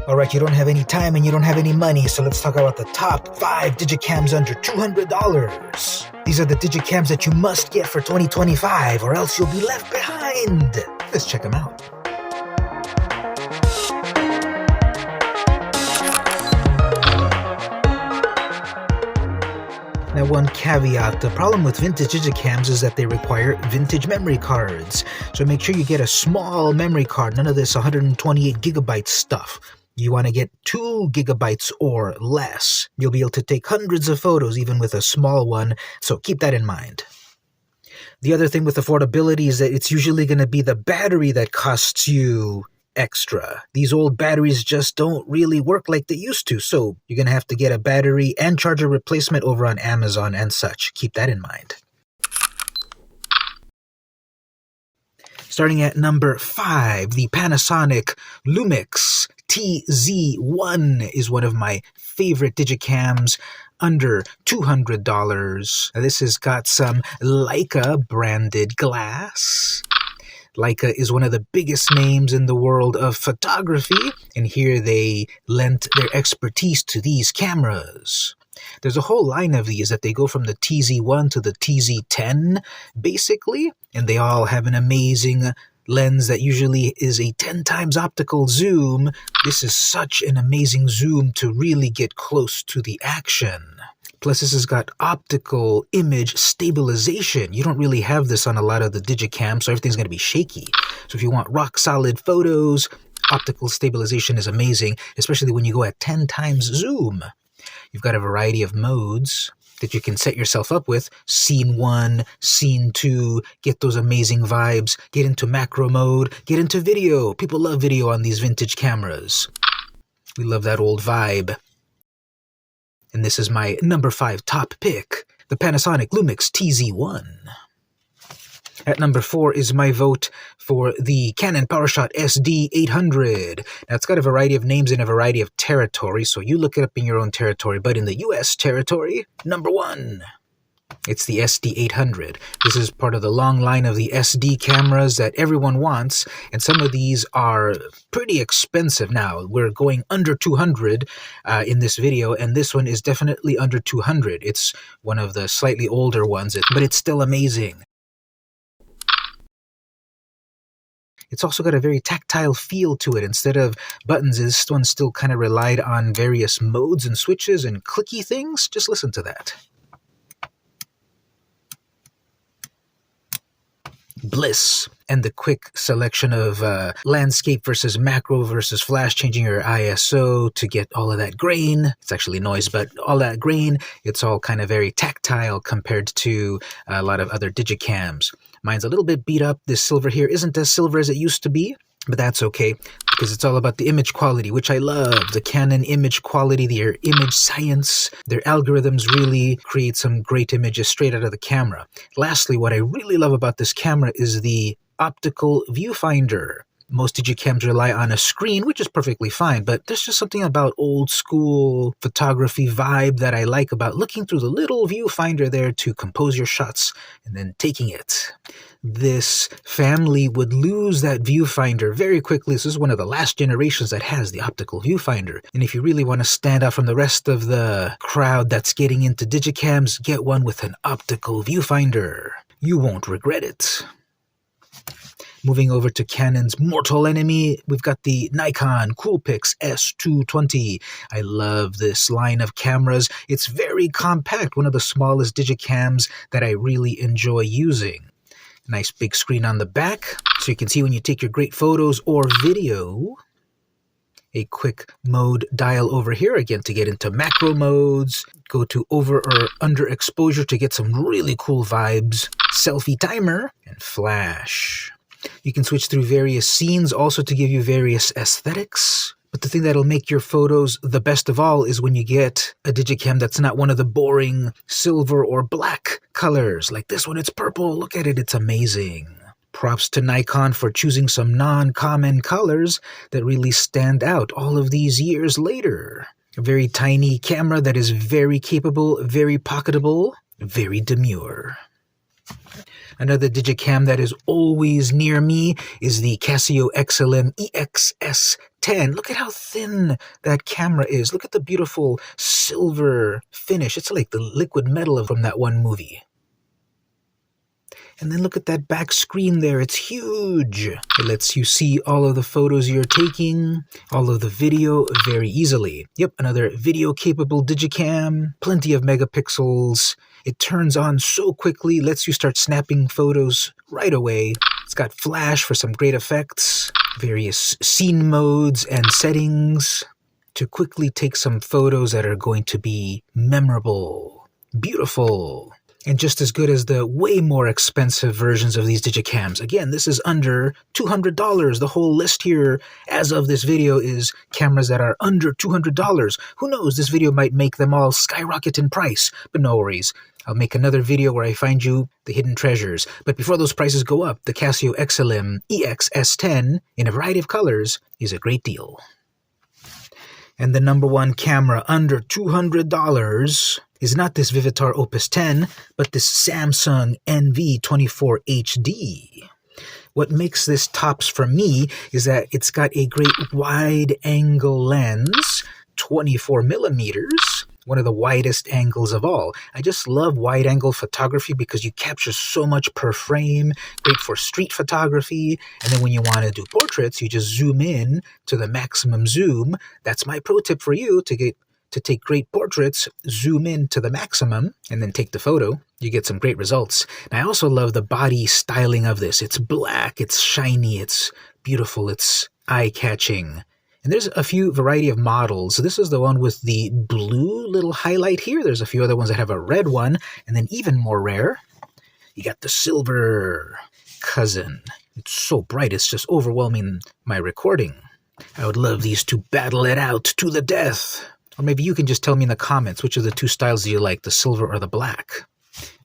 Alright, you don't have any time and you don't have any money, so let's talk about the top 5 digicams under $200. These are the digicams that you must get for 2025 or else you'll be left behind. Let's check them out. Now, one caveat, the problem with vintage digicams is that they require vintage memory cards. So make sure you get a small memory card, none of this 128 gigabyte stuff. You want to get 2 gigabytes or less. You'll be able to take hundreds of photos even with a small one, so keep that in mind. The other thing with affordability is that it's usually going to be the battery that costs you extra. These old batteries just don't really work like they used to, so you're going to have to get a battery and charger replacement over on Amazon and such. Keep that in mind. Starting at number 5, the Panasonic Lumix TZ1 is one of my favorite digicams under $200. Now, this has got some Leica branded glass. Leica is one of the biggest names in the world of photography, and here they lent their expertise to these cameras. There's a whole line of these that they go from the TZ1 to the TZ10, basically, and they all have an amazing lens that usually is a 10 times optical zoom. This is such an amazing zoom to really get close to the action. Plus, this has got optical image stabilization. You don't really have this on a lot of the digicams, so everything's going to be shaky. So if you want rock-solid photos, optical stabilization is amazing, especially when you go at 10 times zoom. You've got a variety of modes that you can set yourself up with. Scene 1, Scene 2, get those amazing vibes, get into macro mode, get into video. People love video on these vintage cameras. We love that old vibe. And this is my number 5 top pick, the Panasonic Lumix TZ1. At number 4 is my vote for the Canon PowerShot SD800. Now, it's got a variety of names in a variety of territories, so you look it up in your own territory. But in the US territory, number 1, it's the SD800. This is part of the long line of the SD cameras that everyone wants, and some of these are pretty expensive now. We're going under 200 in this video, and this one is definitely under 200. It's one of the slightly older ones, but it's still amazing. It's also got a very tactile feel to it. Instead of buttons, this one still kind of relied on various modes and switches and clicky things. Just listen to that. Bliss. And the quick selection of landscape versus macro versus flash, changing your ISO to get all of that grain. It's actually noise, but all that grain, it's all kind of very tactile compared to a lot of other digicams. Mine's a little bit beat up. This silver here isn't as silver as it used to be, but that's okay because it's all about the image quality, which I love. The Canon image quality, their image science, their algorithms really create some great images straight out of the camera. Lastly, what I really love about this camera is the optical viewfinder. Most digicams rely on a screen, which is perfectly fine, but there's just something about old school photography vibe that I like about looking through the little viewfinder there to compose your shots and then taking it. This family would lose that viewfinder very quickly. This is one of the last generations that has the optical viewfinder. And if you really want to stand out from the rest of the crowd that's getting into digicams, get one with an optical viewfinder. You won't regret it. Moving over to Canon's mortal enemy, we've got the Nikon Coolpix S220. I love this line of cameras. It's very compact, one of the smallest digicams that I really enjoy using. Nice big screen on the back, so you can see when you take your great photos or video. A quick mode dial over here, again, to get into macro modes. Go to over or under exposure to get some really cool vibes. Selfie timer and flash. You can switch through various scenes also to give you various aesthetics. But the thing that'll make your photos the best of all is when you get a digicam that's not one of the boring silver or black colors. Like this one, it's purple. Look at it, it's amazing. Props to Nikon for choosing some non-common colors that really stand out all of these years later. A very tiny camera that is very capable, very pocketable, very demure. Another digicam that is always near me is the Casio Exilim EXS10. Look at how thin that camera is. Look at the beautiful silver finish. It's like the liquid metal from that one movie. And then look at that back screen there. It's huge. It lets you see all of the photos you're taking, all of the video very easily. Yep, another video-capable digicam, plenty of megapixels. It turns on so quickly, lets you start snapping photos right away. It's got flash for some great effects, various scene modes and settings to quickly take some photos that are going to be memorable, beautiful, and just as good as the way more expensive versions of these digicams. Again, this is under $200. The whole list here, as of this video, is cameras that are under $200. Who knows, this video might make them all skyrocket in price, but no worries. I'll make another video where I find you the hidden treasures. But before those prices go up, the Casio Exilim EXS10 in a variety of colors is a great deal. And the number one camera under $200 is not this Vivitar Opus 10, but this Samsung NV24 HD. What makes this tops for me is that it's got a great wide-angle lens, 24 millimeters, one of the widest angles of all. I just love wide-angle photography because you capture so much per frame, great for street photography, and then when you want to do portraits, you just zoom in to the maximum zoom. That's my pro tip for you to take great portraits, zoom in to the maximum, and then take the photo. You get some great results. And I also love the body styling of this. It's black, it's shiny, it's beautiful, it's eye-catching. And there's a few variety of models. This is the one with the blue little highlight here. There's a few other ones that have a red one. And then even more rare, you got the silver cousin. It's so bright, it's just overwhelming my recording. I would love these to battle it out to the death. Or maybe you can just tell me in the comments which of the two styles do you like, the silver or the black.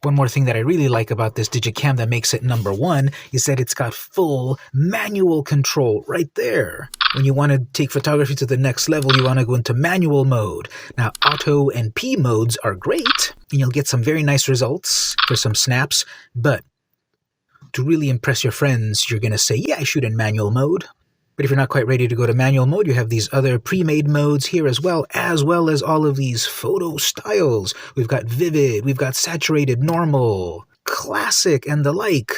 One more thing that I really like about this digicam that makes it number one is that it's got full manual control right there. When you want to take photography to the next level, you want to go into manual mode. Now, auto and P modes are great, and you'll get some very nice results for some snaps, but to really impress your friends, you're going to say, yeah, I shoot in manual mode. But if you're not quite ready to go to manual mode, you have these other pre-made modes here as well as all of these photo styles. We've got vivid, we've got saturated, normal, classic, and the like.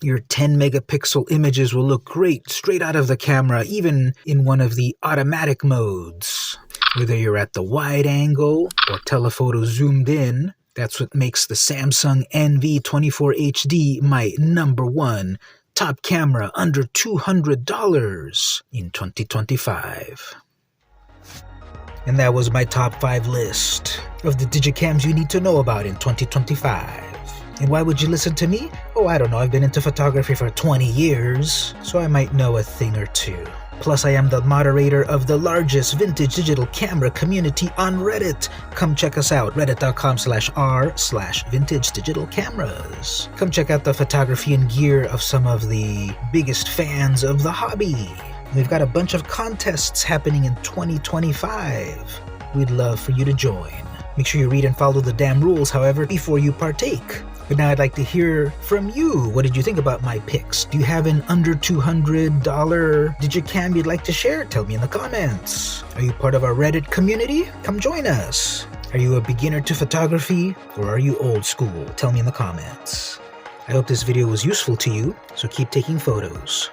Your 10 megapixel images will look great straight out of the camera, even in one of the automatic modes. Whether you're at the wide angle or telephoto zoomed in, that's what makes the Samsung NV24 HD my number one top camera under $200 in 2025. And that was my top 5 list of the digicams you need to know about in 2025. And why would you listen to me? Oh, I don't know, I've been into photography for 20 years, so I might know a thing or two. Plus, I am the moderator of the largest vintage digital camera community on Reddit. Come check us out, reddit.com/r/vintage digital cameras. Come check out the photography and gear of some of the biggest fans of the hobby. We've got a bunch of contests happening in 2025. We'd love for you to join. Make sure you read and follow the damn rules, however, before you partake. But now I'd like to hear from you. What did you think about my picks? Do you have an under $200 digicam you'd like to share? Tell me in the comments. Are you part of our Reddit community? Come join us. Are you a beginner to photography or are you old school? Tell me in the comments. I hope this video was useful to you, so keep taking photos.